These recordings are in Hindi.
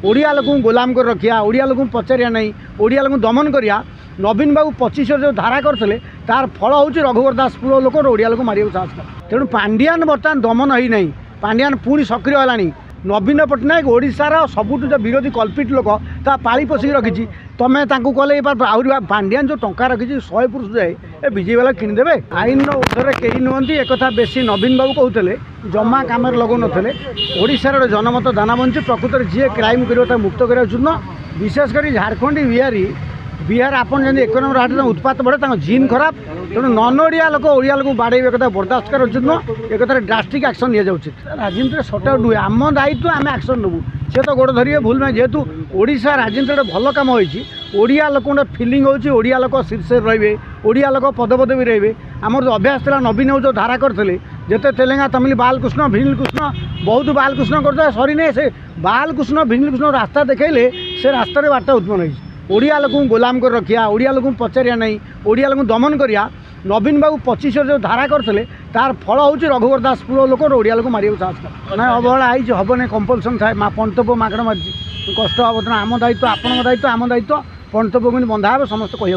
ओडिया लोक गोलाम कर रखिया ओडिया लोक पचारिया नहीं ओडिया लोक दमन करिया नवीन बाबू 25 जो धारा करते तार फल हूँ रघुवर दासपुर लोक ओडिया लोक मारे साहस कर तेणु पांड्यान बर्तमान दमन ही नहीं पांड्यान पुणी सक्रिय है नवीन पट्टनायक ओडिशार सबुठ जो विरोधी कल्पिट लोक ता पाली पोषिक रखी तमें कले आहरी पांड्यान जो टंका रखी 100 पुरुष जाए ए बीजेपी वाला किणीदेवे आईन ऊर्धे कहीं नुहति एक बेसी नवीन बाबू कहते जमा कम लगो नुले ओडिशार जनमत दाना बंची प्रकृत जी क्राइम कर मुक्त कर विशेषकर झारखंड बिहार आपन जब 1 नंबर हाट उत्पात बढ़े जीन खराब तेणु नन ओडिया लोक बाड़े कथा बर्दाश्त कर एक ड्रास्टिक एक्शन नि जाऊँ राजनीति सट आउट हुए आम दायित्व आम एक्शन नबू सी तो गोड़ धरिए भूल ना जेहेतु ओडिशा राजनीति गोटे भल कम होती ओडिया लोक फिलिंग होडिया लोक शीर्ष रे ओडिया लोक पदपदवी रे आमर जो अभ्यास था नवीन जो धारा करते जिते तेलेंगा तमिल बालकृष्ण भिनिल कृष्ण बहुत बालकृष्ण करते सरी नहीं से बालकृष्ण भिनिल कृष्ण रास्ता देखले से रास्तार बार्ता उत्पन्न होती ओडिया लोक गोलाम कर रखिया ओडिया लोक पचारिया नहीं ओडिया लोक दमन करिया नवीन बाबू 25 जो धारा करते तार फल हूँ रघुवर दासपुर लोक ओडिया लोक मारे साहस कर ना अवहेला आई हम नहीं कंपलसन थाए पंतप मागण मारी कष्ट हम तेना आम दायित्व आपण दायित्व आम दायित्व पंतप बंधा हे समस्त कही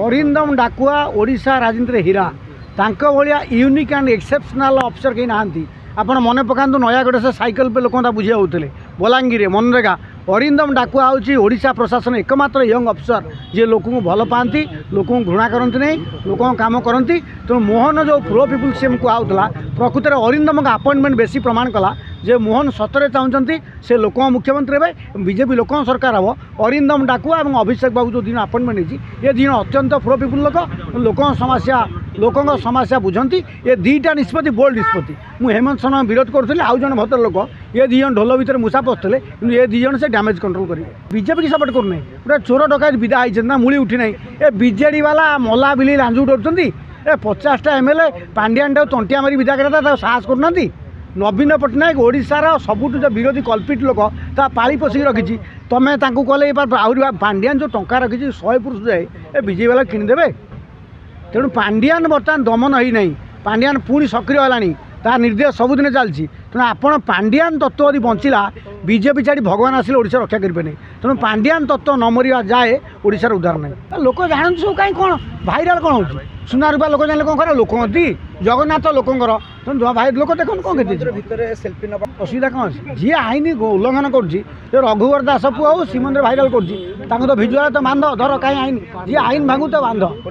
अरिंदम डाकुआ ओडिशा राजनीति हीरा तांको भलिया यूनिक एंड एक्सेप्शनल अफिसर कहीं नहांती आपण मन पकातु नयागढ़ से साइकेल पे लोक बुझा होते बलांगीर मनरेगा अरिंदम डाकुआ हूँ ओडिशा प्रशासन एकमात्र यंग अफिसर जी लोक भल पाती लोक घृणा करती नहीं लोक काम करती तेणु मोहन जो प्रो पिपुल सीएम कहला प्रकृत में अरिंदम का अपॉइंटमेंट बेसी प्रमाण कला जे मोहन सतरे चाहते से लोक मुख्यमंत्री हे बीजेपी लोक सरकार हम अरिंदम डाकुआ और अभिषेक बाबू जो दिन अपॉइंटमेंट होती ये दिन अत्यंत प्रो पिपुल लोक समस्या लोक समस्या बुझती ये दुईटा निष्पत्ति बोल्ड निष्पत्ति मुझे हेमंत सोरेन विरोध करुँगी आउ जन भद्र लोक ये दी जन ढोल भितर मूषा पशुले कि ये दी जन से डैमेज कंट्रोल करेंगे बीजेपी की सपोर्ट करना गोटे चोर डकायत विदा होती ना मूली उठी ना ये बीजेडी वाला मला बिली लांजू डरुँच 50टा एमएलए पांड्यान तंटिया मारी विदा करता साहस करना नवीन पट्टनायक ओडिशार सबुठ जो विरोधी कल्पिट लोक ता पाली पोषिक रखी तमें कले आहरी पांड्यान जो टंका रखी 100 पुरुष जाए ए बीजेपी वाला किणीदेवे तेणु पांड्यान बर्तमान दमन ही नहीं पांड्यान पुणी सक्रिय है तार निर्देश सबुदिन चलती तेणु आपण पांड्यान तत्व यदि बंचला बीजेपी छाड़ी भगवान आसिले ओडिशा रक्षा करेंगे नहीं तेणु पांड्यान तत्व न मरिया जाए ओडिशार उद्धार नहीं लोक जानते सब कहीं कौन भाइराल कौन हो सुना रूपा लोक जाने कौन कर लोक जगन्नाथ लोकंर तेणु भाई लोक देखो कौन के असुविधा कौन अच्छी जी आईन उल्लंघन कर रघुवर दास पुआ श्रीमंदिर भाइराल कर भिजुआल तो बांध धर कहीं आईन जी आईन भांगू तो बांध।